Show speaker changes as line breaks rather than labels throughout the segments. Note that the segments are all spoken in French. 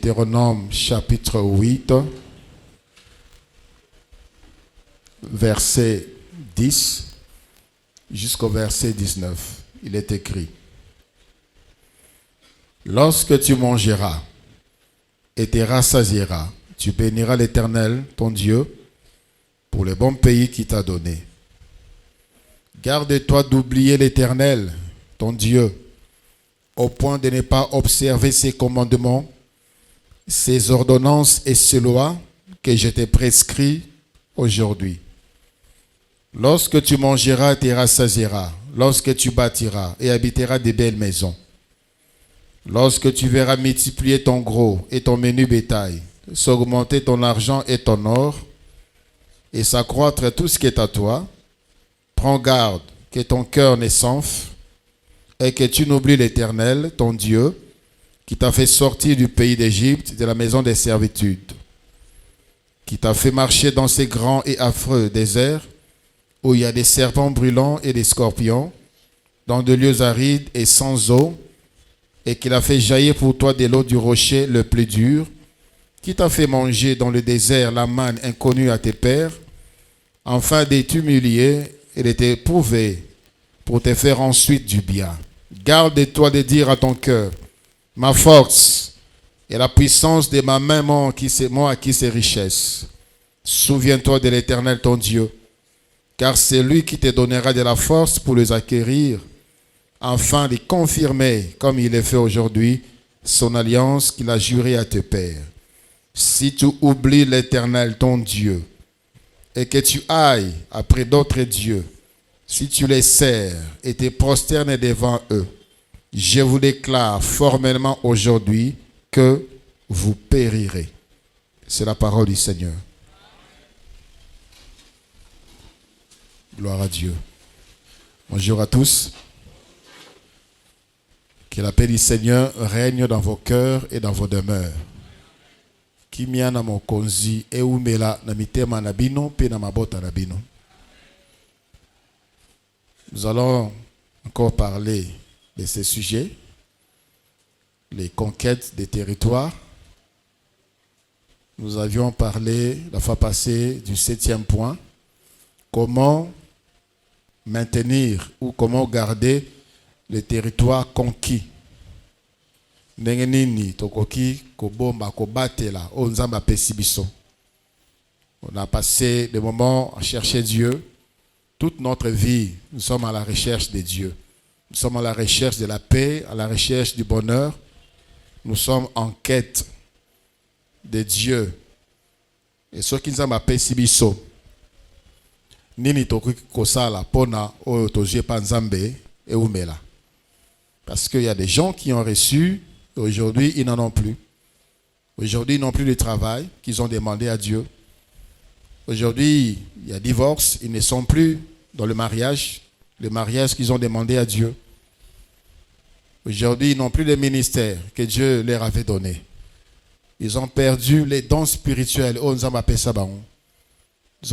Deutéronome chapitre 8, verset 10 jusqu'au verset 19. Il est écrit: Lorsque tu mangeras et te rassasieras, tu béniras l'Éternel, ton Dieu, pour le bon pays qu'il t'a donné. Garde-toi d'oublier l'Éternel, ton Dieu, au point de ne pas observer ses commandements, ses ordonnances et ses lois que je t'ai prescrits aujourd'hui. Lorsque tu mangeras et te rassasieras, lorsque tu bâtiras et habiteras des belles maisons, lorsque tu verras multiplier ton gros et ton menu bétail, s'augmenter ton argent et ton or, et s'accroître tout ce qui est à toi, prends garde que ton cœur ne s'enfle et que tu n'oublies l'Éternel, ton Dieu, qui t'a fait sortir du pays d'Égypte, de la maison des servitudes, qui t'a fait marcher dans ces grands et affreux déserts, où il y a des serpents brûlants et des scorpions, dans de lieux arides et sans eau, et qu'il a fait jaillir pour toi de l'eau du rocher le plus dur, qui t'a fait manger dans le désert la manne inconnue à tes pères, afin de t'humilier et de t'éprouver pour te faire ensuite du bien. Garde-toi de dire à ton cœur: ma force et la puissance de ma main m'ont acquis ces richesses. Souviens-toi de l'Éternel ton Dieu, car c'est lui qui te donnera de la force pour les acquérir, afin de confirmer, comme il est fait aujourd'hui, son alliance qu'il a jurée à tes pères. Si tu oublies l'Éternel ton Dieu, et que tu ailles après d'autres dieux, si tu les sers et te prosternes devant eux, je vous déclare formellement aujourd'hui que vous périrez. C'est la parole du Seigneur. Gloire à Dieu. Bonjour à tous. Que la paix du Seigneur règne dans vos cœurs et dans vos demeures. Kimiana mokonzi eumela na mitema na bino pe na mabota na bino. Nous allons encore parler de ces sujets, les conquêtes des territoires. Nous avions parlé la fois passée du 7e point, comment maintenir ou comment garder les territoires conquis. Ndenge nini tokoki kobomba kobatela o nzamba pesi biso. On a passé des moments à chercher Dieu. Toute notre vie, nous sommes à la recherche de Dieu. Nous sommes à la recherche de la paix, à la recherche du bonheur. Nous sommes en quête de Dieu. Et ce qui nzamba pesi biso. Nini tokoki kosala pona oyo tozie pa nzambe e umela. Parce qu'il y a des gens qui ont reçu. Aujourd'hui, ils n'en ont plus. Aujourd'hui, ils n'ont plus de travail qu'ils ont demandé à Dieu. Aujourd'hui, il y a divorce. Ils ne sont plus dans le mariage qu'ils ont demandé à Dieu. Aujourd'hui, ils n'ont plus de ministère que Dieu leur avait donné. Ils ont perdu les dons spirituels. Ils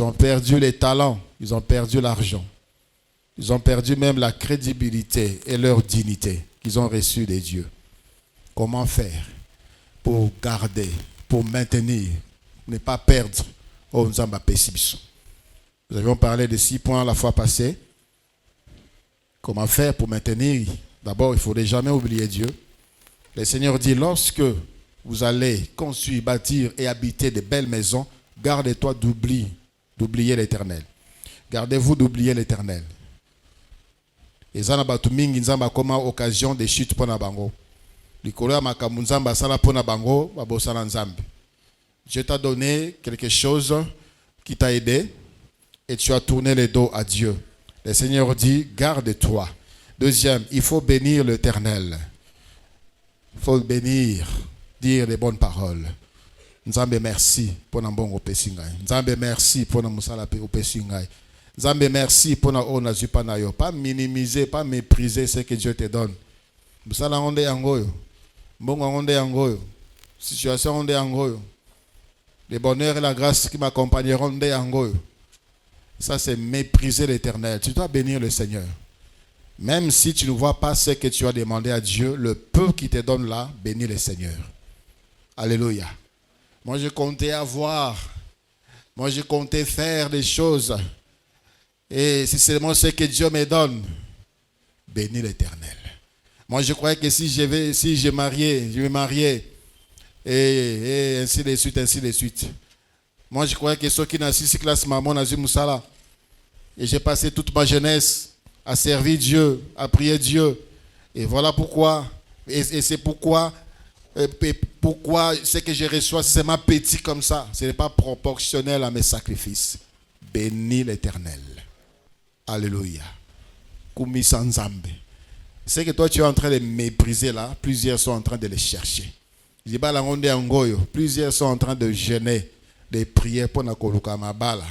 ont perdu les talents. Ils ont perdu l'argent. Ils ont perdu même la crédibilité et leur dignité qu'ils ont reçue de Dieu. Comment faire pour garder, pour maintenir, ne pas perdre au Nzamba Pesibiso? Nous avions parlé de 6 points la fois passée. Comment faire pour maintenir? D'abord, il ne faudrait jamais oublier Dieu. Le Seigneur dit, lorsque vous allez construire, bâtir et habiter de belles maisons, gardez-toi d'oublier l'Éternel. Gardez-vous d'oublier l'Éternel. Et ça n'a pas tout mingi Nzamba comme occasion de chute pour Nabango. Dieu t'a donné quelque chose qui t'a aidé et tu as tourné le dos à Dieu. Le Seigneur dit, garde-toi. Deuxième, il faut bénir l'Éternel. Il faut bénir, dire les bonnes paroles. Nzambe merci pour n'ambongo pesingai. Nzambe merci pour n'amusala pe pesingai. Nzambe merci pour n'ona zupanayo. Pas minimiser, pas mépriser ce que Dieu te donne. Musala onde yangoyo. Mbongo onde yangoyo. Situation onde yangoyo. Le bonheur et la grâce qui m'accompagneront onde yangoyo. Ça c'est mépriser l'Éternel. Tu dois bénir le Seigneur. Même si tu ne vois pas ce que tu as demandé à Dieu, le peu qui te donne là, bénis le Seigneur. Alléluia. Moi, je comptais avoir. Moi, je comptais faire des choses. Et c'est seulement ce que Dieu me donne. Bénis l'Éternel. Moi, je croyais que si je me mariais. Et ainsi de suite, ainsi de suite. Moi, je croyais que ceux qui n'ont pas classe maman n'a Moussala. Et j'ai passé toute ma jeunesse à servir Dieu, à prier Dieu. Et voilà pourquoi. Et c'est pourquoi ce que je reçois, c'est ma petit comme ça. Ce n'est pas proportionnel à mes sacrifices. Bénis l'Éternel. Alléluia. Koumi Sanzambe. C'est que toi tu es en train de mépriser là. Plusieurs sont en train de les chercher. Plusieurs sont en train de jeûner, de prier pour na koluka mabala.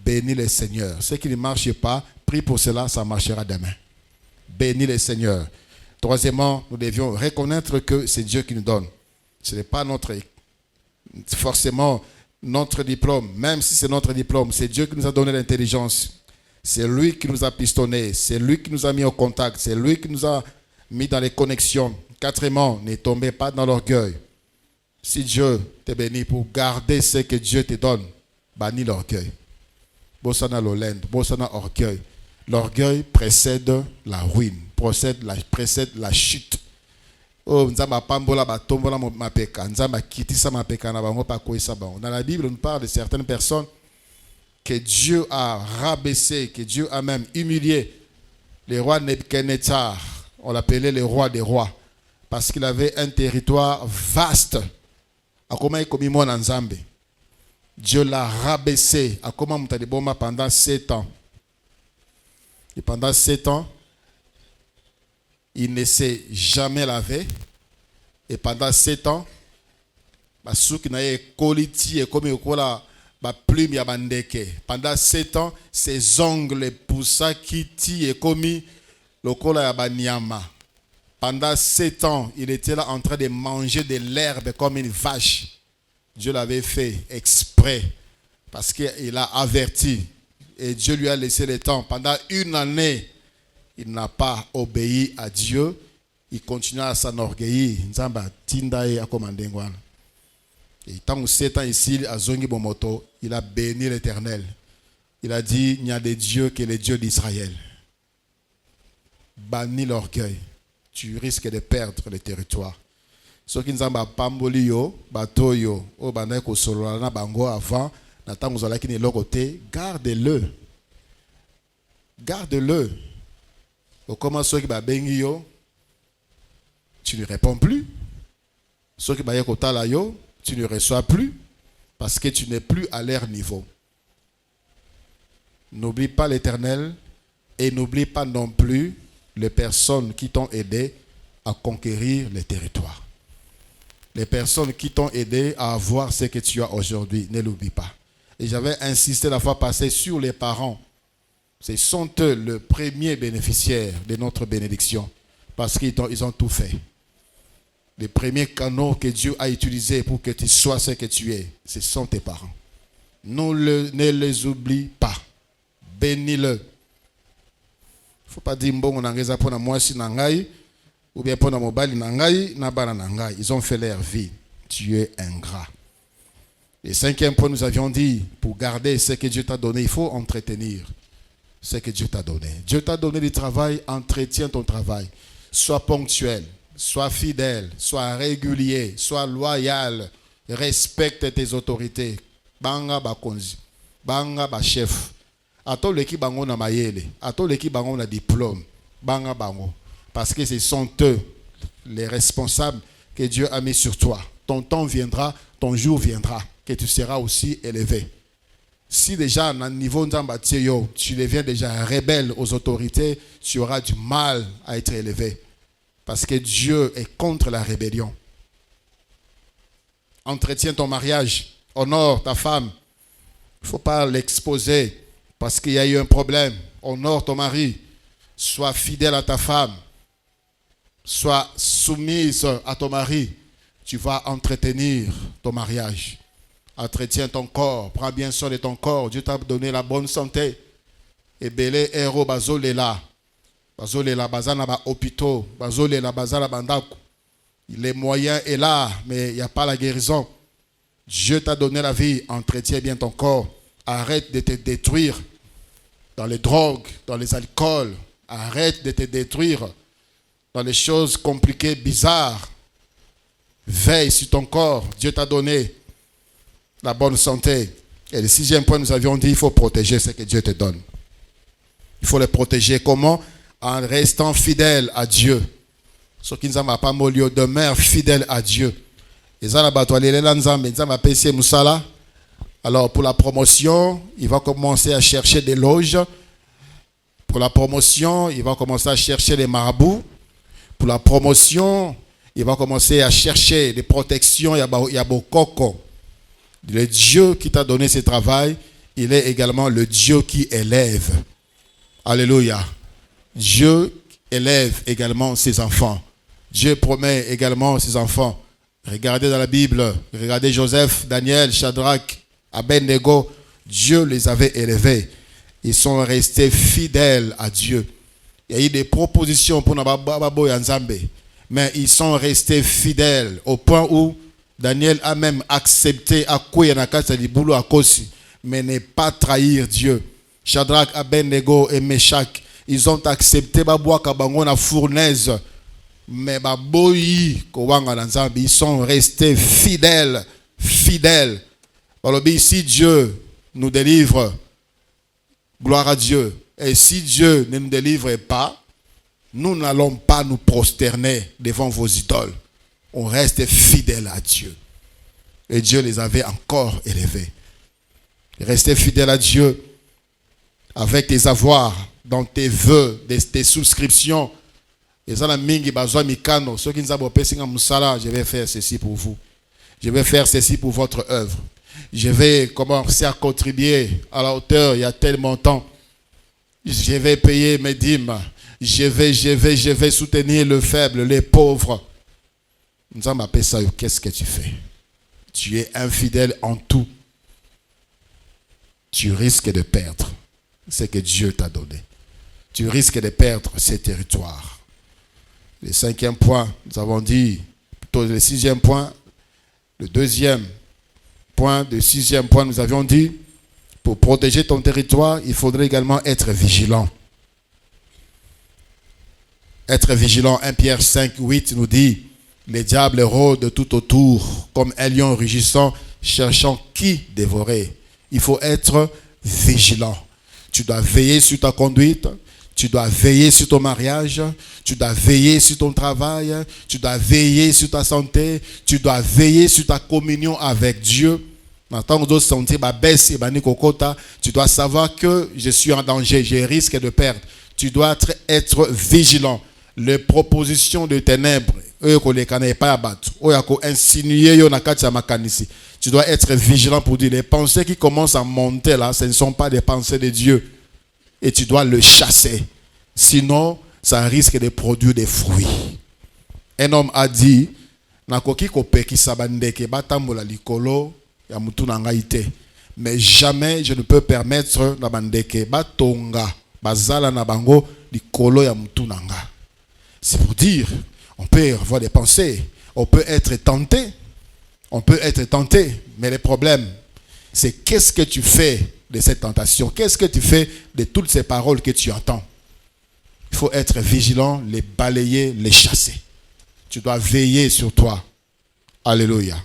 Bénis le Seigneur. Ce qui ne marche pas, prie pour cela, ça marchera demain. Bénis le Seigneur. Troisièmement, nous devions reconnaître que c'est Dieu qui nous donne. Ce n'est pas forcément notre diplôme. Même si c'est notre diplôme, c'est Dieu qui nous a donné l'intelligence. C'est lui qui nous a pistonné. C'est lui qui nous a mis au contact. C'est lui qui nous a mis dans les connexions. Quatrièmement, ne tombez pas dans l'orgueil. Si Dieu te bénit pour garder ce que Dieu te donne, bannis l'orgueil. Bossana l'olende, bossana orgueil. L'orgueil précède la ruine, précède la chute. Oh, nzamba pambola batombola mapeka, nzamba kitisa mapeka na bango pa koisa bango. Dans la Bible, on parle de certaines personnes que Dieu a rabaissé, que Dieu a même humilié. Le roi Nebuchadnezzar, on l'appelait le roi des rois, parce qu'il avait un territoire vaste. Dieu l'a rabaissé. Pendant 7 ans. Et pendant 7 ans, il ne s'est jamais lavé. Et pendant 7 ans, pendant 7 ans, ses ongles poussa kiti et commis le kola ya banyama. Pendant 7 ans, il était là en train de manger de l'herbe comme une vache. Dieu l'avait fait exprès parce qu'il a averti. Et Dieu lui a laissé le temps. Pendant 1 année, il n'a pas obéi à Dieu. Il continua à s'enorgueillir. Et tant que 7 ans ici, à Zongi Bomoto, il a béni l'Éternel. Il a dit, il n'y a de Dieu que le Dieu d'Israël. Bannis l'orgueil. Tu risques de perdre le territoire. Ceux qui nous ont pamboli yo, bateau yo, o bandai ko solo na bango avant, na tango zala ki ne lokote, garde-le. Garde-le. Au comment ceux qui ba bengi yo, tu ne réponds plus. Ceux qui ba yekota la yo, tu ne reçois plus parce que tu n'es plus à leur niveau. N'oublie pas l'Éternel et n'oublie pas non plus les personnes qui t'ont aidé à conquérir les territoires. Les personnes qui t'ont aidé à avoir ce que tu as aujourd'hui, ne l'oublie pas. Et j'avais insisté la fois passée sur les parents. Ce sont eux le premier bénéficiaire de notre bénédiction parce qu'ils ont tout fait. Les premiers canaux que Dieu a utilisés pour que tu sois ce que tu es, ce sont tes parents. Ne les oublie pas. Bénis-le. Il ne faut pas dire bon, on a pour moi si nangai ou bien pour mobile nangai na bana nangai. Ils ont fait leur vie. Tu es ingrat. Et 5e point, nous avions dit, pour garder ce que Dieu t'a donné, il faut entretenir ce que Dieu t'a donné. Dieu t'a donné du travail, entretiens ton travail. Sois ponctuel, sois fidèle, sois régulier, sois loyal, respecte tes autorités. Banga bakonzi, banga ba chef. Ato leki bango na mayele, ato leki bango na diplôme, banga bango. Parce que ce sont eux les responsables que Dieu a mis sur toi. Ton temps viendra, ton jour viendra, que tu seras aussi élevé. Si déjà, à un niveau tu deviens déjà rebelle aux autorités, tu auras du mal à être élevé. Parce que Dieu est contre la rébellion. Entretiens ton mariage, honore ta femme. Il ne faut pas l'exposer parce qu'il y a eu un problème. Honore ton mari. Sois fidèle à ta femme. Sois soumise à ton mari. Tu vas entretenir ton mariage. Entretiens ton corps. Prends bien soin de ton corps. Dieu t'a donné la bonne santé. Et belé héros bazolela. Bazolela bazana ba hôpitaux. Bazolela bazala bandako. Les moyens est là, mais il n'y a pas la guérison. Dieu t'a donné la vie, entretiens bien ton corps. Arrête de te détruire dans les drogues, dans les alcools. Arrête de te détruire dans les choses compliquées, bizarres. Veille sur ton corps. Dieu t'a donné la bonne santé. Et le 6e point, nous avions dit, il faut protéger ce que Dieu te donne. Il faut le protéger. Comment? En restant fidèle à Dieu. Ce qui ne m'a pas molio, demeure fidèle à Dieu. Alors pour la promotion, il va commencer à chercher des loges. Pour la promotion, il va commencer à chercher les marabouts. Pour la promotion, il va commencer à chercher des protections. Il y a beaucoup. Le Dieu qui t'a donné ce travail, il est également le Dieu qui élève. Alléluia. Dieu élève également ses enfants. Dieu promet également ses enfants. Regardez dans la Bible, regardez Joseph, Daniel, Shadrach, Abednego. Dieu les avait élevés. Ils sont restés fidèles à Dieu. Il y a eu des propositions pour Nababo et Nzambe, mais ils sont restés fidèles au point où Daniel a même accepté à mais ne pas trahir Dieu. Shadrach, Abednego et Meshach, ils ont accepté la fournaise, mais ils sont restés fidèles. Alors, si Dieu nous délivre, gloire à Dieu. Et si Dieu ne nous délivre pas, nous n'allons pas nous prosterner devant vos idoles. On reste fidèle à Dieu. Et Dieu les avait encore élevés. Restez fidèle à Dieu avec tes avoirs, dans tes vœux, tes souscriptions. Je vais faire ceci pour vous. Je vais faire ceci pour votre œuvre. Je vais commencer à contribuer à la hauteur, il y a tel montant. Je vais payer mes dîmes. Je vais soutenir le faible, les pauvres. Nous avons appelé ça, qu'est-ce que tu fais? Tu es infidèle en tout. Tu risques de perdre ce que Dieu t'a donné. Tu risques de perdre ces territoires. Le 5e point, nous avons dit, plutôt le 6e point, le 2e point, le 6e point, nous avions dit, pour protéger ton territoire, il faudrait également être vigilant. Être vigilant, 1 Pierre 5, 8 nous dit, les diables rôdent tout autour, comme un lion rugissant, cherchant qui dévorer. Il faut être vigilant. Tu dois veiller sur ta conduite, tu dois veiller sur ton mariage, tu dois veiller sur ton travail, tu dois veiller sur ta santé, tu dois veiller sur ta communion avec Dieu. Tu dois savoir que je suis en danger, je risque de perdre. Tu dois être vigilant. Les propositions de ténèbres, tu dois être vigilant pour dire les pensées qui commencent à monter là, ce ne sont pas des pensées de Dieu. Et tu dois le chasser. Sinon, ça risque de produire des fruits. Un homme a dit, mais jamais je ne peux permettre na bandeke batonga bazala na bango likolo ya mutu nanga. C'est pour dire, on peut avoir des pensées, on peut être tenté, mais le problème, c'est qu'est-ce que tu fais de cette tentation? Qu'est-ce que tu fais de toutes ces paroles que tu entends? Il faut être vigilant, les balayer, les chasser. Tu dois veiller sur toi. Alléluia.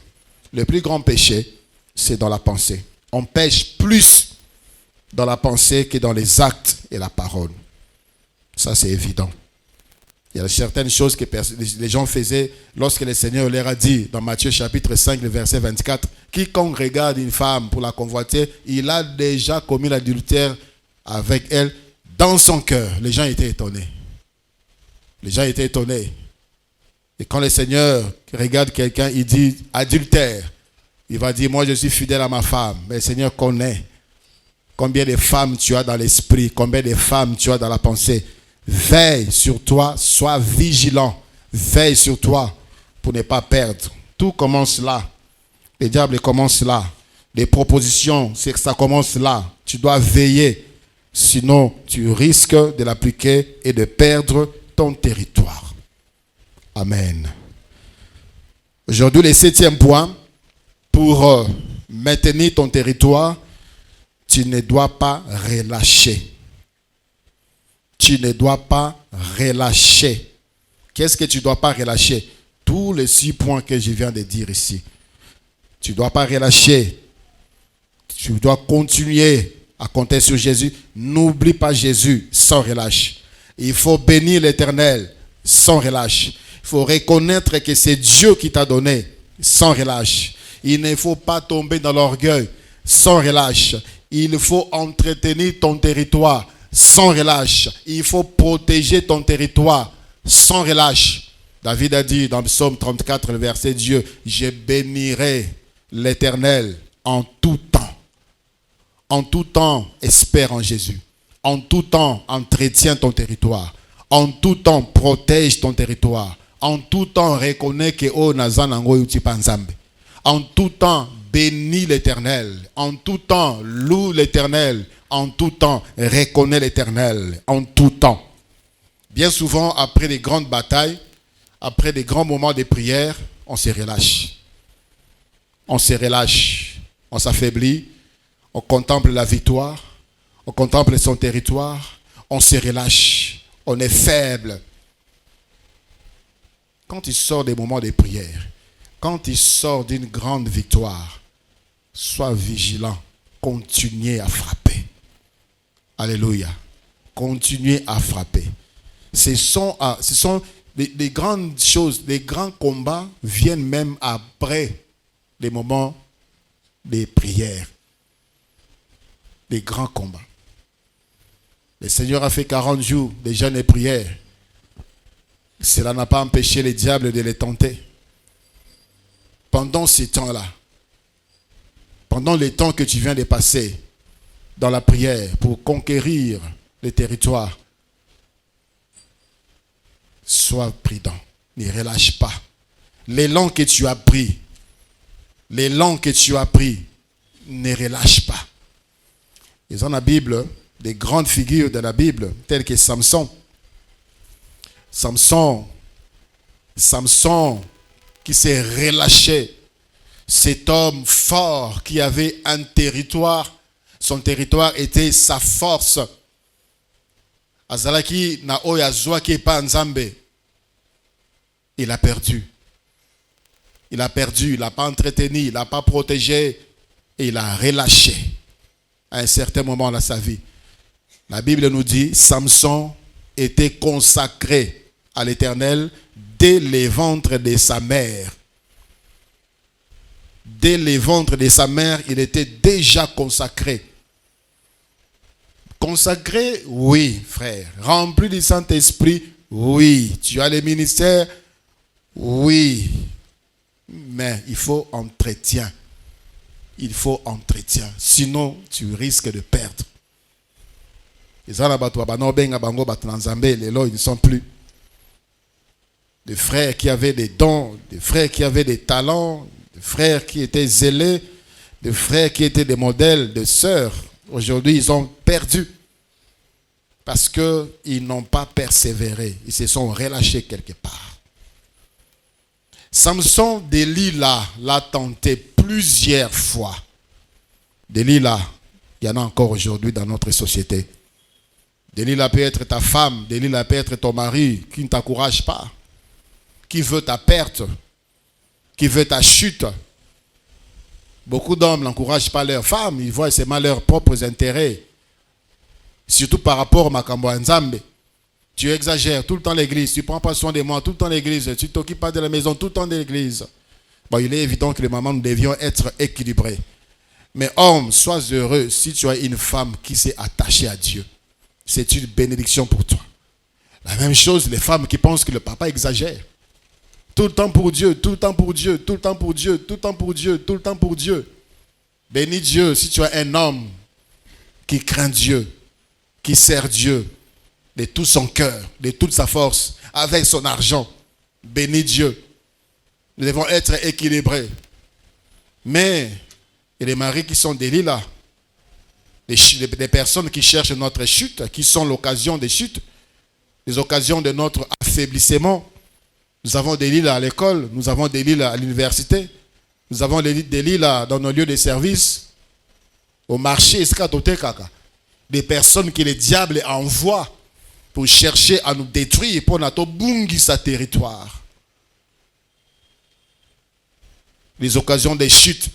Le plus grand péché, c'est dans la pensée. On pêche plus dans la pensée que dans les actes et la parole. Ça, c'est évident. Il y a certaines choses que les gens faisaient lorsque le Seigneur leur a dit, dans Matthieu chapitre 5, le verset 24, quiconque regarde une femme pour la convoiter, il a déjà commis l'adultère avec elle dans son cœur. Les gens étaient étonnés. Et quand le Seigneur regarde quelqu'un, il dit adultère. Il va dire, moi je suis fidèle à ma femme. Mais le Seigneur connaît combien de femmes tu as dans l'esprit, combien de femmes tu as dans la pensée. Veille sur toi, sois vigilant. Veille sur toi pour ne pas perdre. Tout commence là. Le diable commence là. Les propositions, c'est que ça commence là. Tu dois veiller. Sinon, tu risques de l'appliquer et de perdre ton territoire. Amen. Aujourd'hui, le 7e point, pour maintenir ton territoire, tu ne dois pas relâcher. Tu ne dois pas relâcher. Qu'est-ce que tu ne dois pas relâcher? Tous les 6 points que je viens de dire ici. Tu ne dois pas relâcher. Tu dois continuer à compter sur Jésus. N'oublie pas Jésus sans relâche. Il faut bénir l'Éternel sans relâche. Il faut reconnaître que c'est Dieu qui t'a donné sans relâche. Il ne faut pas tomber dans l'orgueil sans relâche. Il faut entretenir ton territoire sans relâche. Il faut protéger ton territoire sans relâche. David a dit dans Psaume 34, le verset Dieu, je bénirai l'Éternel en tout temps. En tout temps, espère en Jésus. En tout temps, entretiens ton territoire. En tout temps, protège ton territoire. En tout temps, reconnais que oh nazanango yuti panzambe. En tout temps, bénis l'Éternel. En tout temps, loue l'Éternel. En tout temps, reconnais l'Éternel. En tout temps. Bien souvent, après des grandes batailles, après des grands moments de prière, on se relâche. On se relâche. On s'affaiblit. On contemple la victoire. On contemple son territoire. On se relâche. On est faible. Quand il sort des moments de prière, quand il sort d'une grande victoire, sois vigilant. Continuez à frapper. Alléluia. Continuez à frapper. Ce sont les grandes choses, les grands combats viennent même après les moments des prières. Les grands combats. Le Seigneur a fait 40 jours de jeûne et prière. Cela n'a pas empêché les diables de les tenter. Pendant ces temps-là, pendant les temps que tu viens de passer dans la prière pour conquérir les territoires, sois prudent, ne relâche pas. L'élan que tu as pris, ne relâche pas. Ils ont dans la Bible des grandes figures de la Bible, telles que Samson. Samson qui s'est relâché. Cet homme fort qui avait un territoire, son territoire était sa force. Azalaki na oya zwaki pa nzambe. Il a perdu. Il n'a pas entretenu, il n'a pas protégé et il a relâché à un certain moment dans sa vie. La Bible nous dit, Samson était consacré à l'Éternel dès les ventres de sa mère. Dès les ventres de sa mère, il était déjà consacré. Consacré, oui, frère. Rempli du Saint-Esprit, oui. Tu as les ministères, oui. Mais il faut entretien. Il faut entretien. Sinon, tu risques de perdre. Ils ne sont plus. Des frères qui avaient des dons, des frères qui avaient des talents, des frères qui étaient zélés, des frères qui étaient des modèles, des sœurs. Aujourd'hui, ils ont perdu. Parce qu'ils n'ont pas persévéré. Ils se sont relâchés quelque part. Samson, Delilah l'a tenté plusieurs fois. Delilah, il y en a encore aujourd'hui dans notre société. Delilah peut être ta femme, Delilah peut être ton mari qui ne t'encourage pas, qui veut ta perte, qui veut ta chute. Beaucoup d'hommes n'encouragent pas leurs femmes, ils voient seulement leurs propres intérêts. Surtout par rapport à Makambo Nzambe. Tu exagères tout le temps l'église, tu ne prends pas soin de moi tout le temps l'église, tu ne t'occupes pas de la maison tout le temps de l'église. Bon, il est évident que les mamans, nous devions être équilibrés. Mais homme, sois heureux si tu as une femme qui s'est attachée à Dieu. C'est une bénédiction pour toi. La même chose, les femmes qui pensent que le papa exagère. Tout le temps pour Dieu, tout le temps pour Dieu, tout le temps pour Dieu, tout le temps pour Dieu, tout le temps pour Dieu. Bénis Dieu si tu as un homme qui craint Dieu, qui sert Dieu de tout son cœur, de toute sa force, avec son argent. Bénis Dieu. Nous devons être équilibrés. Mais il y a des maris qui sont Delilah, des personnes qui cherchent notre chute, qui sont l'occasion des chutes, les occasions de notre affaiblissement, Nous avons des lits à l'école, nous avons des lits à l'université, nous avons des lits dans nos lieux de service, au marché, des personnes que le diable envoie pour chercher à nous détruire, pour notre bungi sa territoire. Les occasions des chutes.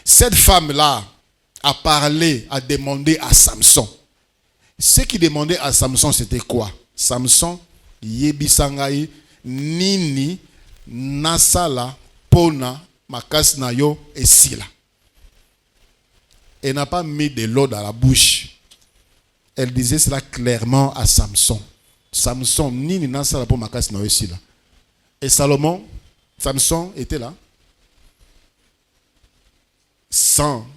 Cette femme-là a parlé, a demandé à Samson. Ce qu'il demandait à Samson, c'était quoi? Samson, yebisangai, nini, nasala, pona, makas nayo et sila. Elle n'a pas mis de l'eau dans la bouche. Elle disait cela clairement à Samson. Samson, nini, nasala, pona, makas nayo et sila. Et Samson était là, sans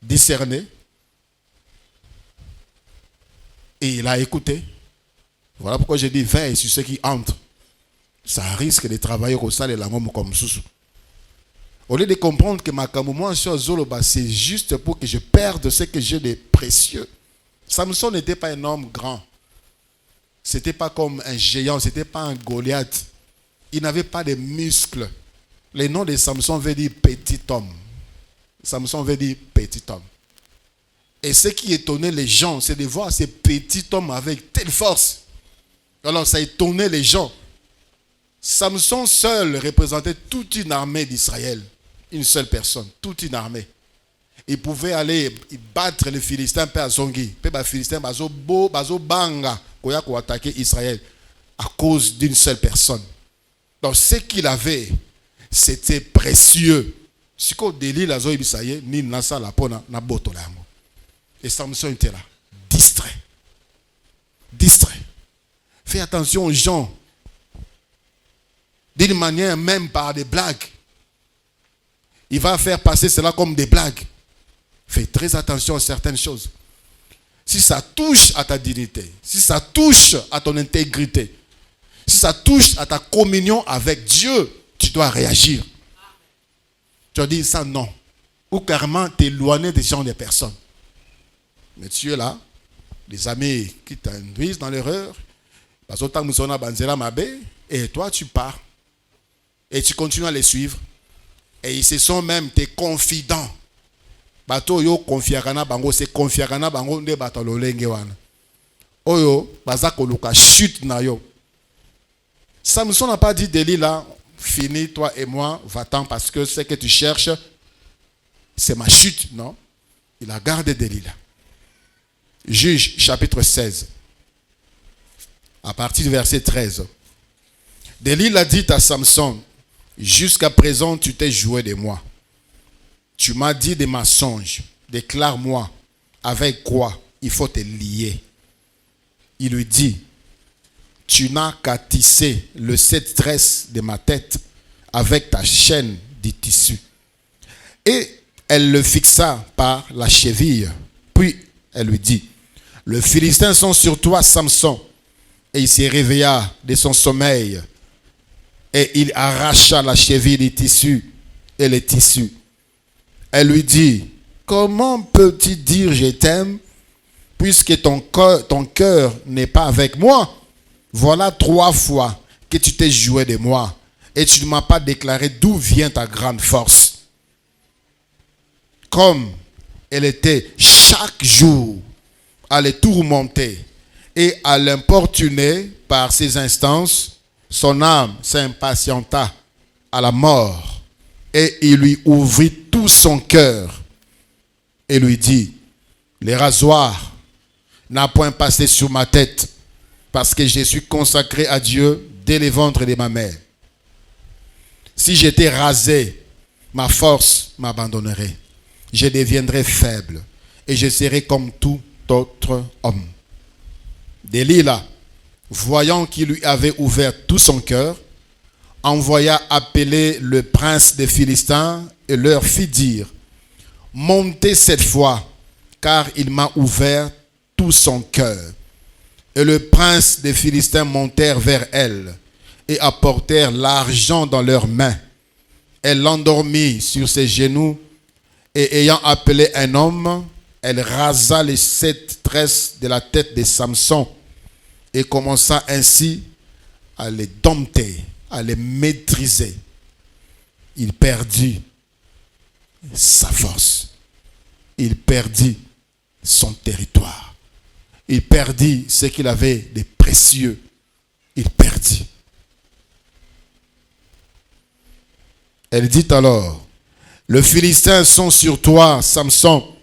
discerner. Et il a écouté. Voilà pourquoi j'ai dit veille sur ceux qui entrent. Ça risque de travailler au sein de la langue comme sous. Au lieu de comprendre que ma camoumoua sur Zoloba, c'est juste pour que je perde ce que j'ai de précieux. Samson n'était pas un homme grand. C'était pas comme un géant, c'était pas un Goliath. Il n'avait pas de muscles. Le nom de Samson veut dire petit homme. Samson veut dire petit homme. Et ce qui étonnait les gens, c'est de voir ces petits hommes avec telle force. Alors ça étonnait les gens. Samson seul représentait toute une armée d'Israël. Une seule personne, toute une armée. Il pouvait aller battre les Philistins par Zongi. Les Philistins bazo banga koya ko attaquer Israël à cause d'une seule personne. Donc ce qu'il avait, c'était précieux. Si ko deli la zo ibisaye ni nasa la pona na boto la. Et Samson était là, distrait. Distrait. Fais attention aux gens. D'une manière, même par des blagues. Il va faire passer cela comme des blagues. Fais très attention à certaines choses. Si ça touche à ta dignité, si ça touche à ton intégrité, si ça touche à ta communion avec Dieu, tu dois réagir. Tu dois dire ça non. Ou carrément t'éloigner des gens, des personnes. Mais tu es là, les amis qui t'induisent dans l'erreur, et toi tu pars. Et tu continues à les suivre. Et ils se sont même tes confidents. Bato yo confiakana bango, c'est confiakana bango nde bato lolenge wana. Oyo bazako luka chute na yo. Samson n'a pas dit Delilah, fini toi et moi, va-t'en parce que ce que tu cherches, c'est ma chute, non? Il a gardé Delilah. Juge chapitre 16, à partir du verset 13. Delilah dit à Samson, jusqu'à présent tu t'es joué de moi. Tu m'as dit des mensonges. Déclare-moi avec quoi il faut te lier. Il lui dit, tu n'as qu'à tisser le 7 tresses de ma tête avec ta chaîne de tissu. Et elle le fixa par la cheville. Puis elle lui dit, les Philistins sont sur toi, Samson. Et il se réveilla de son sommeil. Et il arracha la cheville du tissu et le tissu. Elle lui dit, comment peux-tu dire je t'aime puisque ton cœur n'est pas avec moi? Voilà 3 fois que tu t'es joué de moi et tu ne m'as pas déclaré d'où vient ta grande force. Comme elle était chaque jour à le tourmenter et à l'importuner par ses instances, son âme s'impatienta à la mort et il lui ouvrit tout son cœur et lui dit, le rasoir n'a point passé sur ma tête parce que je suis consacré à Dieu dès le ventre de ma mère. Si j'étais rasé, ma force m'abandonnerait. Je deviendrais faible et je serais comme tout autre homme. Delilah, voyant qu'il lui avait ouvert tout son cœur, envoya appeler le prince des Philistins et leur fit dire, montez cette fois, car il m'a ouvert tout son cœur. Et le prince des Philistins montèrent vers elle et apportèrent l'argent dans leurs mains. Elle l'endormit sur ses genoux et ayant appelé un homme, elle rasa les 7 tresses de la tête de Samson et commença ainsi à les dompter à les maîtriser, il perdit sa force. Il perdit son territoire. Il perdit ce qu'il avait de précieux. Il perdit. Elle dit alors, les Philistins sont sur toi, Samson.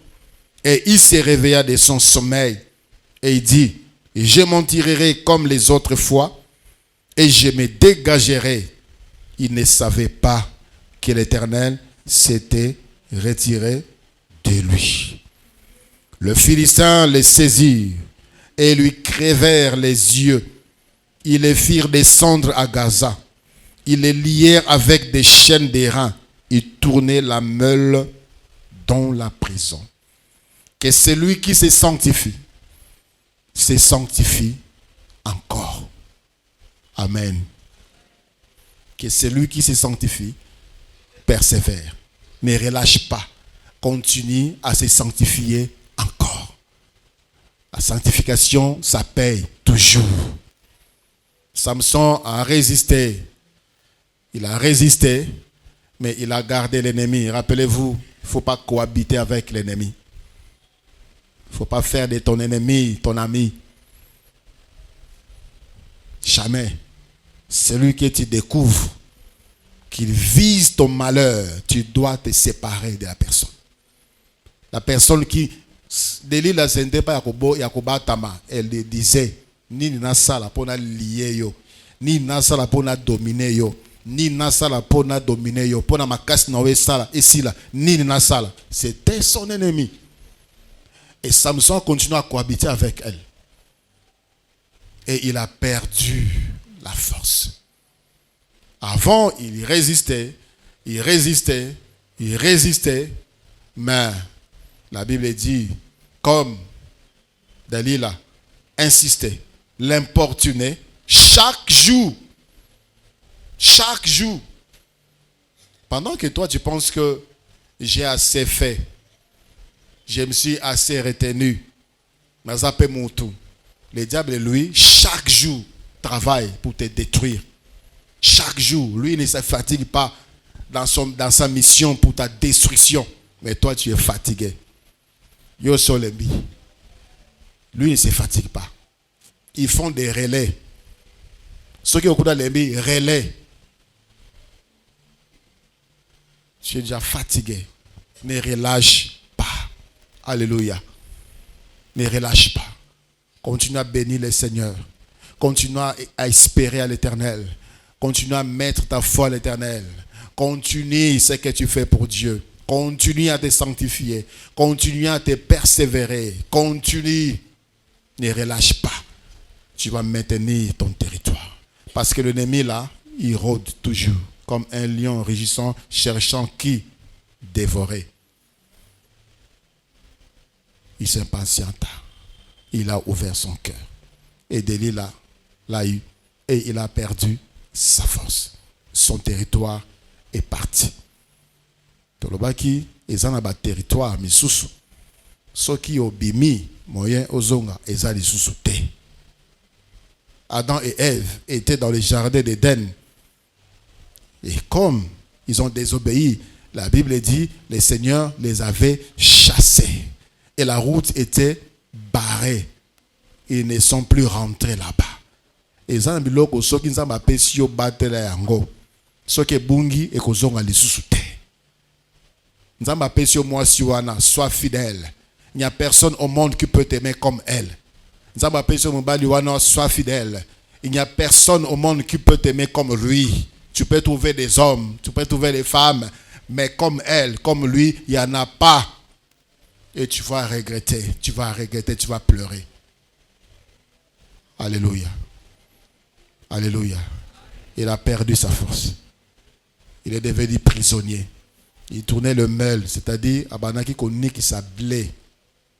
Et il se réveilla de son sommeil. Et il dit, je m'en tirerai comme les autres fois. Et je me dégagerai. Il ne savait pas que l'Éternel s'était retiré de lui. Le Philistin les saisit et lui crevèrent les yeux. Ils les firent descendre à Gaza. Ils les lièrent avec des chaînes d'airain. Ils tournaient la meule dans la prison. Que celui qui se sanctifie encore. Amen. Que celui qui se sanctifie persévère. Ne relâche pas. Continue à se sanctifier encore. La sanctification, ça paye toujours. Samson a résisté. Il a résisté, mais il a gardé l'ennemi. Rappelez-vous, il ne faut pas cohabiter avec l'ennemi. Il ne faut pas faire de ton ennemi ton ami. Jamais. Celui que tu découvres, qu'il vise ton malheur, tu dois te séparer de la personne. La personne qui, elle disait, ni nasala pona lié yo, ni nasala pona dominer yo, ni nasala pona dominer yo, pona makas noé sala, et si là, ni nasala. C'était son ennemi. Et Samson continue à cohabiter avec elle. Et il a perdu la force. Avant, il résistait, mais la Bible dit, comme Dalila insistait, l'importunait chaque jour. Pendant que toi, tu penses que j'ai assez fait, je me suis assez retenu, mais ça peut mon tout. Le diable, lui, chaque jour, travaille pour te détruire. Chaque jour, lui ne se fatigue pas dans sa mission pour ta destruction. Mais toi, tu es fatigué. Yo solembi. Lui ne se fatigue pas. Ils font des relais. Ceux qui ont couru dans les relais. Tu es déjà fatigué. Ne relâche pas. Alléluia. Ne relâche pas. Continue à bénir le Seigneur. Continue à espérer à l'Éternel. Continue à mettre ta foi à l'Éternel. Continue ce que tu fais pour Dieu. Continue à te sanctifier. Continue à te persévérer. Continue. Ne relâche pas. Tu vas maintenir ton territoire. Parce que l'ennemi là, il rôde toujours. Comme un lion rugissant, cherchant qui dévorer. Il s'impatienta. Il a ouvert son cœur. Et Delilah l'a eu. Et il a perdu sa force. Son territoire est parti. Tolobaki, ezana ba territoire misusu. Soki obimi moyen ozonga ezali susu te. Adam et Ève étaient dans le jardin d'Éden. Et comme ils ont désobéi, la Bible dit, le Seigneur les avait chassés. Et la route était barrés. Ils ne sont plus rentrés là-bas. Et ça, biloko soki nzamba pesi yo batela yango. Soki bungi e kozonga lisusu te. Nzamba pesi yo mwasi wana, sois fidèle. Il n'y a personne au monde qui peut t'aimer comme elle. Nzamba pesi yo mobali wana, sois fidèle. Il n'y a personne au monde qui peut t'aimer comme lui. Tu peux trouver des hommes, tu peux trouver des femmes, mais comme elle, comme lui, il n'y en a pas. Et tu vas regretter, tu vas pleurer. Alléluia. Alléluia. Il a perdu sa force. Il est devenu prisonnier. Il tournait le meul, c'est-à-dire Abanaki Konik sa blé.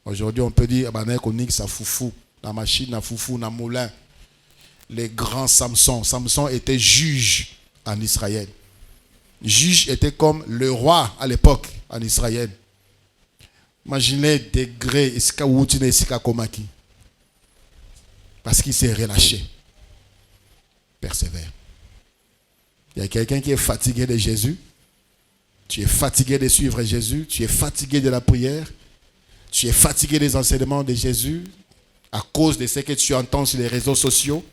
Aujourd'hui, on peut dire Abanaki Konik sa foufou. La machine à foufou, na moulin. Les grands Samson. Samson était juge en Israël. Juge était comme le roi à l'époque en Israël. Imaginez degré Isika Woutine Isika Komaki. Parce qu'il s'est relâché. Persévère. Il y a quelqu'un qui est fatigué de Jésus. Tu es fatigué de suivre Jésus. Tu es fatigué de la prière. Tu es fatigué des enseignements de Jésus à cause de ce que tu entends sur les réseaux sociaux,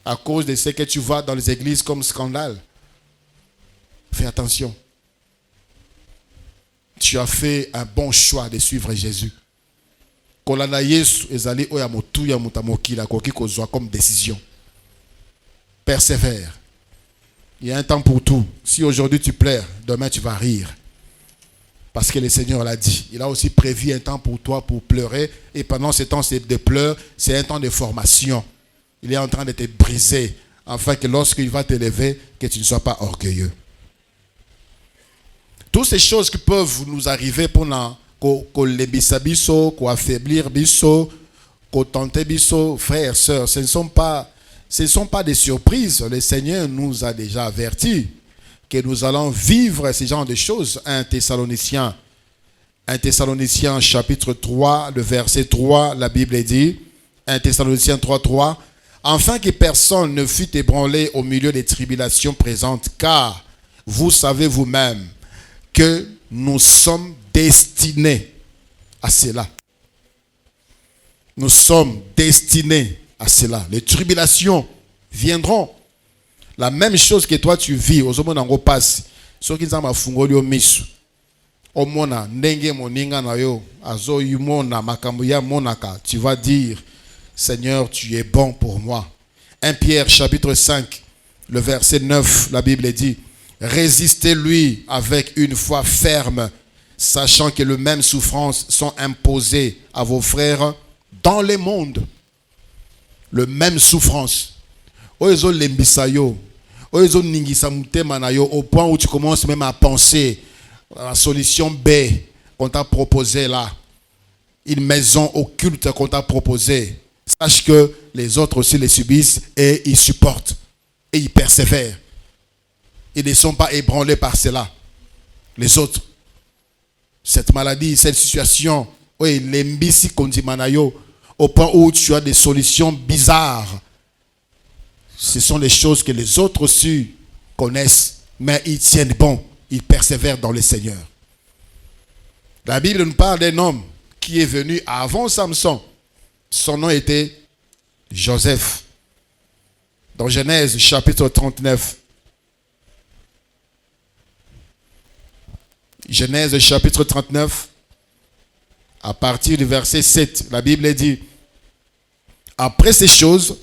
à cause de ce que tu vois dans les églises comme scandale. Fais attention. Tu as fait un bon choix de suivre Jésus. Comme décision. Persévère. Il y a un temps pour tout. Si aujourd'hui tu pleures, demain tu vas rire. Parce que le Seigneur l'a dit. Il a aussi prévu un temps pour toi pour pleurer. Et pendant ce temps de pleurs, c'est un temps de formation. Il est en train de te briser. Afin que lorsqu'il va t'élever, que tu ne sois pas orgueilleux. Toutes ces choses qui peuvent nous arriver pendant les bisabiso, qu'on affaiblir biso, qu'on tente biso, frères et sœurs, ce ne sont pas des surprises. Le Seigneur nous a déjà avertis que nous allons vivre ce genre de choses. 1 Thessaloniciens chapitre 3, le verset 3, la Bible dit, 1 Thessaloniciens 3, 3, afin que personne ne fût ébranlé au milieu des tribulations présentes, car vous savez vous-même que nous sommes destinés à cela. Nous sommes destinés à cela. Les tribulations viendront. La même chose que toi tu vis, aux hommes en passe. Ceux qui sont fungoli misu. Omona ndenge moninga na yo azo yumona makambuya monaka. Tu vas dire, Seigneur, tu es bon pour moi. 1 Pierre chapitre 5, le verset 9, la Bible dit, résistez-lui avec une foi ferme, sachant que les mêmes souffrances sont imposées à vos frères dans le monde. Le même souffrance. Oezo lembisayo, oezo ningisa mutema na yo, au point où tu commences même à penser à la solution B qu'on t'a proposée là. Une maison occulte qu'on t'a proposée. Sache que les autres aussi les subissent et ils supportent. Et ils persévèrent. Ils ne sont pas ébranlés par cela. Les autres. Cette maladie, cette situation, oui, l'embisi kondimanayo, au point où tu as des solutions bizarres. Ce sont les choses que les autres aussi connaissent, mais ils tiennent bon, ils persévèrent dans le Seigneur. La Bible nous parle d'un homme qui est venu avant Samson. Son nom était Joseph. Dans Genèse chapitre 39. Genèse chapitre 39, à partir du verset 7, la Bible dit, après ces choses,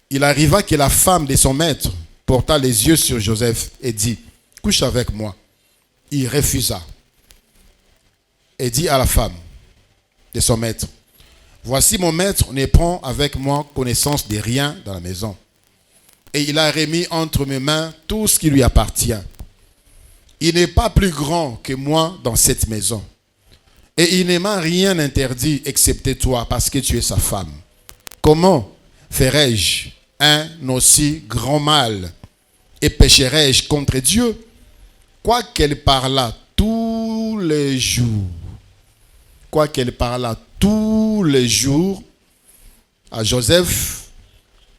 il arriva que la femme de son maître porta les yeux sur Joseph et dit, couche avec moi. Il refusa et dit à la femme de son maître, voici mon maître ne prend avec moi connaissance de rien dans la maison. Et il a remis entre mes mains tout ce qui lui appartient. Il n'est pas plus grand que moi dans cette maison. Et il ne m'a rien interdit excepté toi parce que tu es sa femme. Comment ferais-je un aussi grand mal et pécherais-je contre Dieu? Quoiqu'elle parlât tous les jours, à Joseph,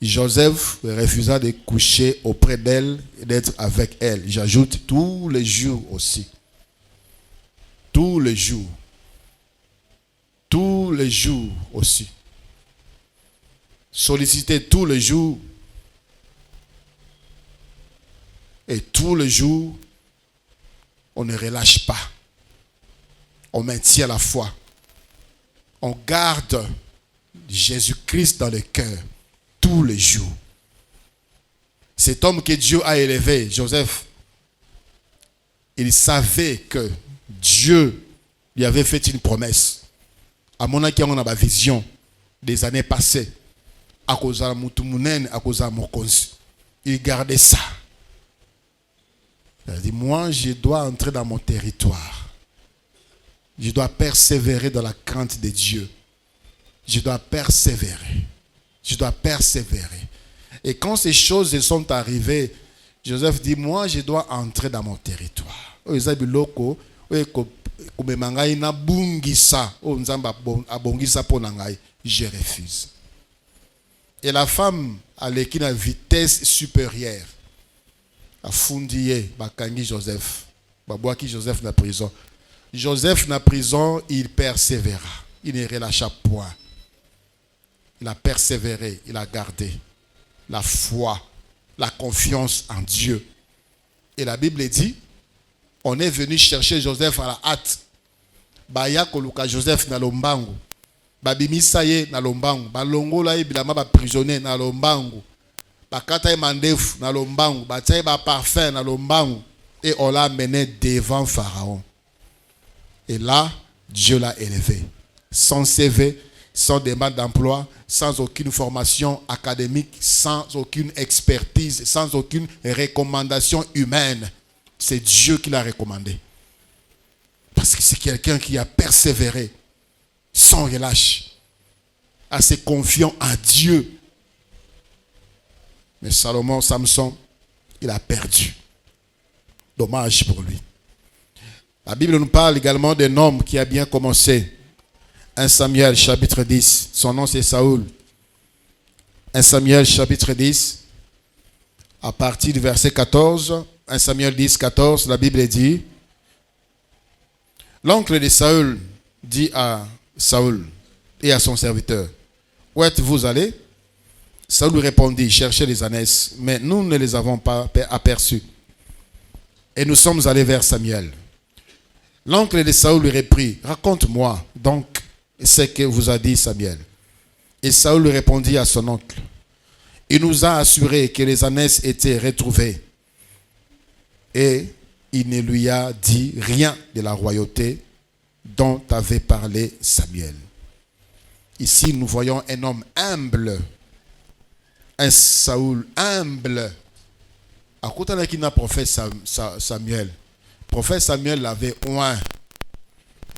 Joseph refusa de coucher auprès d'elle et d'être avec elle. J'ajoute tous les jours aussi. Tous les jours. Tous les jours aussi. Solliciter tous les jours. Et tous les jours, on ne relâche pas. On maintient la foi. On garde Jésus-Christ dans le cœur. Tous les jours. Cet homme que Dieu a élevé, Joseph, il savait que Dieu lui avait fait une promesse. À mon avis, on a ma vision des années passées. À cause de Moutoumounène, à cause de Mokonzi. Il gardait ça. Il a dit, moi, je dois entrer dans mon territoire. Je dois persévérer dans la crainte de Dieu. Je dois persévérer. Je dois persévérer. Et quand ces choses sont arrivées, Joseph dit, moi, je dois entrer dans mon territoire. Je refuse. Et la femme a une vitesse supérieure. a fundié bakangi Joseph. Babouaki Joseph na prison. Joseph na prison, il persévéra. Il ne relâcha point. Il a persévéré, il a gardé la foi, la confiance en Dieu. Et la Bible dit, on est venu chercher Joseph à la hâte. Baya koluka Joseph na lombangu. Babimisa ye na lombangu. Balongola ye bilama ba prisonnier na lombangu. Bakata ye mandefu na lombangu. Batia ba parfum na lombangu. Et on l'a mené devant Pharaon. Et là, Dieu l'a élevé. Sans CV, sans demande d'emploi, sans aucune formation académique, sans aucune expertise, sans aucune recommandation humaine. C'est Dieu qui l'a recommandé. Parce que c'est quelqu'un qui a persévéré sans relâche, assez confiant en Dieu. Mais Salomon, Samson, il a perdu. Dommage pour lui. La Bible nous parle également d'un homme qui a bien commencé. 1 Samuel chapitre 10. Son nom c'est Saoul. 1 Samuel chapitre 10. À partir du verset 14. 1 Samuel 10, 14. La Bible dit. L'oncle de Saül dit à Saül et à son serviteur. Où êtes-vous allés? Saül lui répondit. Cherchez les ânesses. Mais nous ne les avons pas aperçus. Et nous sommes allés vers Samuel. L'oncle de Saül lui reprit. Raconte-moi donc ce que vous a dit Samuel. Et Saül lui répondit à son oncle. Il nous a assuré que les ânesses étaient retrouvées. Et il ne lui a dit rien de la royauté dont avait parlé Samuel. Ici, nous voyons un homme humble. Un Saül humble. À côté de qui n'a prophète Samuel. Prophète Samuel l'avait oint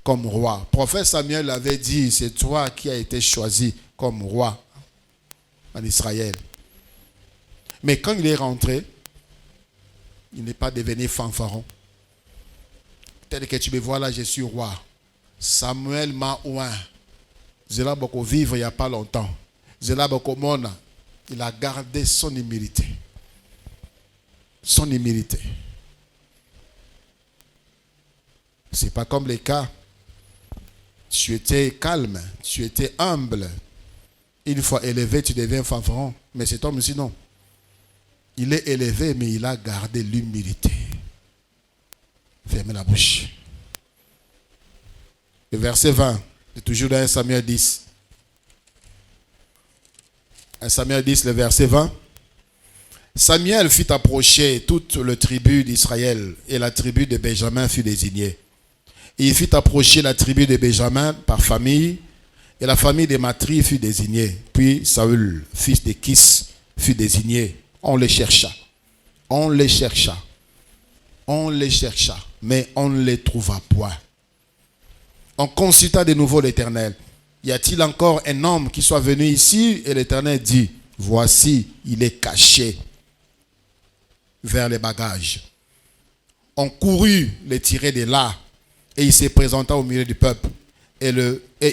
comme roi. Prophète Samuel avait dit, c'est toi qui as été choisi comme roi en Israël. Mais quand il est rentré, il n'est pas devenu fanfaron. Tel que tu me vois là, je suis roi. Samuel m'a oint. Zéla Boko vivre il n'y a pas longtemps. Zéla Boko Mona, il a gardé son humilité. Son humilité. Ce n'est pas comme les cas. Tu étais calme, tu étais humble. Une fois élevé, tu deviens fanfaron. Mais cet homme-ci, non. Il est élevé, mais il a gardé l'humilité. Fermez la bouche. Le verset 20, c'est toujours dans 1 Samuel 10. 1 Samuel 10, le verset 20. Samuel fit approcher toute la tribu d'Israël et la tribu de Benjamin fut désignée. Et il fit approcher la tribu de Benjamin par famille et la famille de Matri fut désignée. Puis Saül, fils de Kis, fut désigné. On les chercha. On les chercha. On les chercha. Mais on ne les trouva point. On consulta de nouveau l'Éternel. Y a-t-il encore un homme qui soit venu ici? Et l'Éternel dit, voici, il est caché vers les bagages. On courut les tirer de là. Et il se présenta au milieu du peuple. Et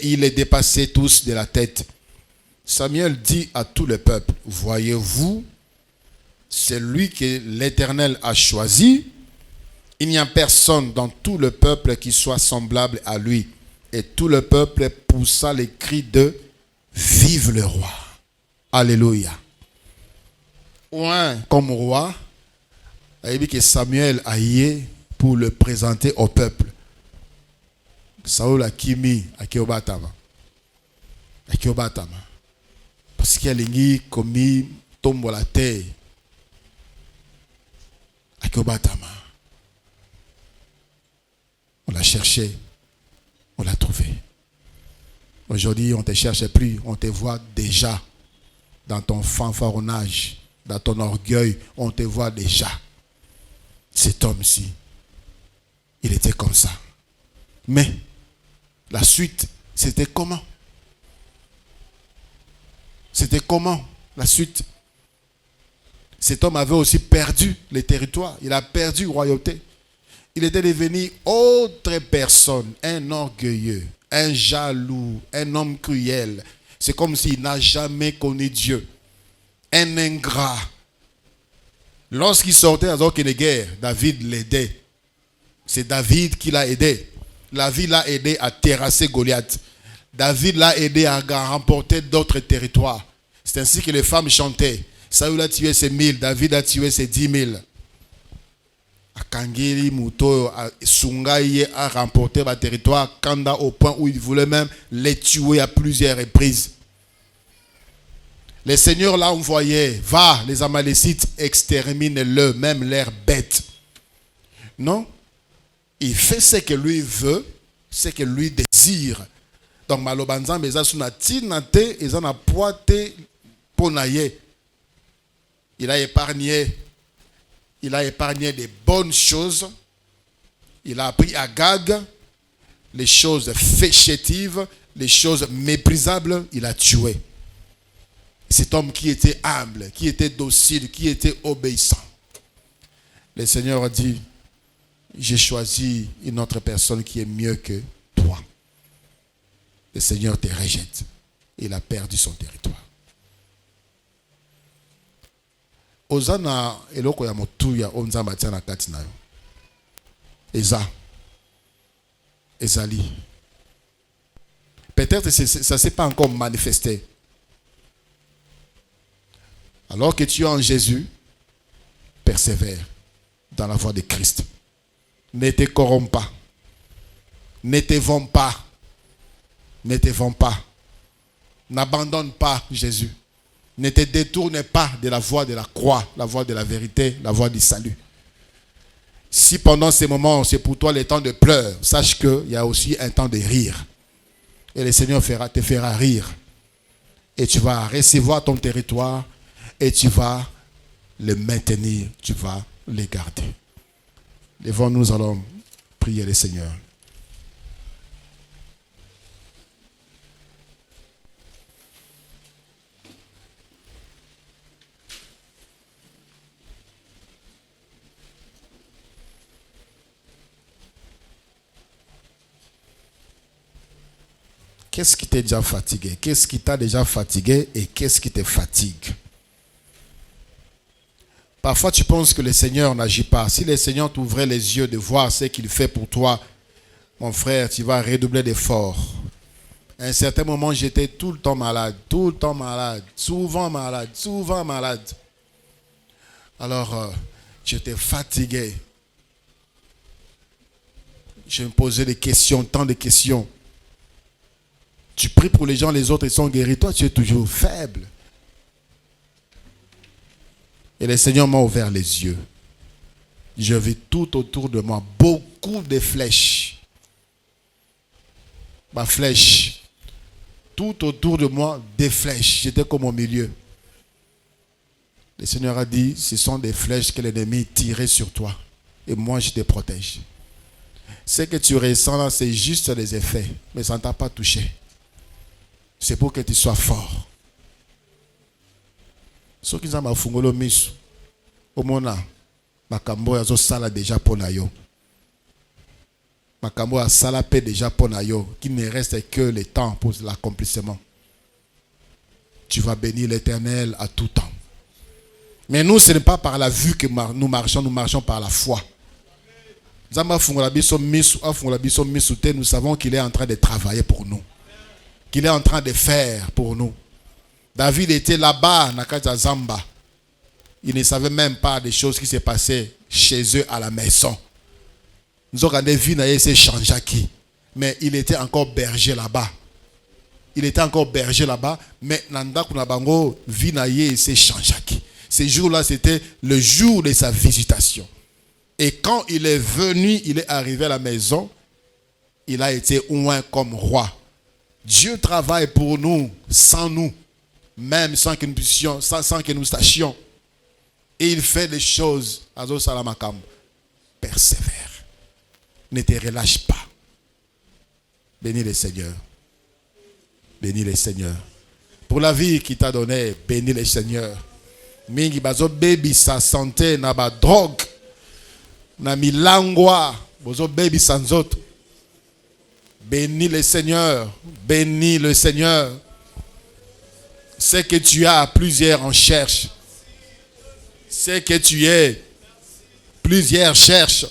il les dépassait tous de la tête. Samuel dit à tout le peuple, voyez-vous, celui que l'Éternel a choisi, il n'y a personne dans tout le peuple qui soit semblable à lui. Et tout le peuple poussa les cris de vive le roi. Alléluia. Oint comme roi, il a dit que Samuel a y pour le présenter au peuple. Saoul a kimi a Keobatama. A Keobatama. Parce qu'il y a l'ingi commis tombe la terre. A Keobatama. On l'a cherché. On l'a trouvé. Aujourd'hui, on ne te cherche plus. On te voit déjà dans ton fanfaronnage, dans ton orgueil. On te voit déjà. Cet homme-ci, il était comme ça. Mais la suite, c'était comment? C'était comment la suite? Cet homme avait aussi perdu les territoires. Il a perdu la royauté. Il était devenu autre personne, un orgueilleux, un jaloux, un homme cruel. C'est comme s'il n'a jamais connu Dieu. Un ingrat. Lorsqu'il sortait à une guerre, David l'aidait. C'est David qui l'a aidé. David l'a aidé à terrasser Goliath. David l'a aidé à remporter d'autres territoires. C'est ainsi que les femmes chantaient. Saül a tué ses 1000, David a tué ses 10 000. Akangeli Muto Sungaye a remporté le territoire Kanda au point où il voulait même les tuer à plusieurs reprises. Le Seigneur l'a envoyé. Va, les Amalécites, extermine-le, même leurs bêtes. Non? Il fait ce que lui veut, ce que lui désire. Donc, Malobanzan, mais ça, il a épargné des bonnes choses. Il a appris à Gag les choses féchetives, les choses méprisables, il a tué. Cet homme qui était humble, qui était docile, qui était obéissant. Le Seigneur a dit, j'ai choisi une autre personne qui est mieux que toi. Le Seigneur te rejette. Il a perdu son territoire. Ozana eloko ya motuya onzamba tiana kati na yo. Ezali. Peut-être que ça ne s'est pas encore manifesté. Alors que tu es en Jésus, persévère dans la voie de Christ. Ne te corromps pas. Ne te vends pas. Ne te vends pas. N'abandonne pas Jésus. Ne te détourne pas de la voie de la croix, la voie de la vérité, la voie du salut. Si pendant ces moments, c'est pour toi le temps de pleurs, sache qu'il y a aussi un temps de rire. Et le Seigneur te fera rire. Et tu vas recevoir ton territoire et tu vas le maintenir, tu vas le garder. Devant nous, allons prier le Seigneur. Qu'est-ce qui t'a déjà fatigué? Qu'est-ce qui t'a déjà fatigué et qu'est-ce qui te fatigue? Parfois, tu penses que le Seigneur n'agit pas. Si le Seigneur t'ouvrait les yeux de voir ce qu'il fait pour toi, mon frère, tu vas redoubler d'efforts. À un certain moment, j'étais tout le temps malade, souvent malade. Alors, j'étais fatigué. Je me posais des questions, tant de questions. Tu pries pour les gens, les autres, ils sont guéris. Toi, tu es toujours faible. Et le Seigneur m'a ouvert les yeux. Je vis tout autour de moi beaucoup de flèches. Ma flèche. Tout autour de moi, des flèches. J'étais comme au milieu. Le Seigneur a dit, ce sont des flèches que l'ennemi tirait sur toi. Et moi, je te protège. Ce que tu ressens là, c'est juste les effets. Mais ça ne t'a pas touché. C'est pour que tu sois fort. Ceux qui ont fait le misu, au mona, makambo ya zo sala déjà pour nayo. Makambo ya sala pe déjà pour nayo, qui ne reste que le temps pour l'accomplissement. Tu vas bénir l'Éternel à tout temps. Mais nous, ce n'est pas par la vue que nous marchons par la foi. Nous savons qu'il est en train de travailler pour nous. Qu'il est en train de faire pour nous. David était là-bas, Nakaja Zamba. Il ne savait même pas des choses qui se passaient chez eux à la maison. Nous avons vu qu'il changé qui. Mais il était encore berger là-bas. Mais Nanda Kunabango, Vinaye s'est changé qui. Ce jour-là, c'était le jour de sa visitation. Et quand il est venu, il est arrivé à la maison, il a été oint comme roi. Dieu travaille pour nous, sans nous, même sans que nous puissions, sans que nous sachions. Et il fait des choses. Azo Salamakam. Persévère. Ne te relâche pas. Bénis le Seigneur. Bénis le Seigneur. Pour la vie qu'il t'a donnée, bénis le Seigneur. Mingi bazo baby sa santé na ba drogue. Na milangwa. Bozo baby sans autre. Bénis le Seigneur. Bénis le Seigneur. Ce que tu as, plusieurs en cherchent. Ce que tu es, plusieurs cherchent.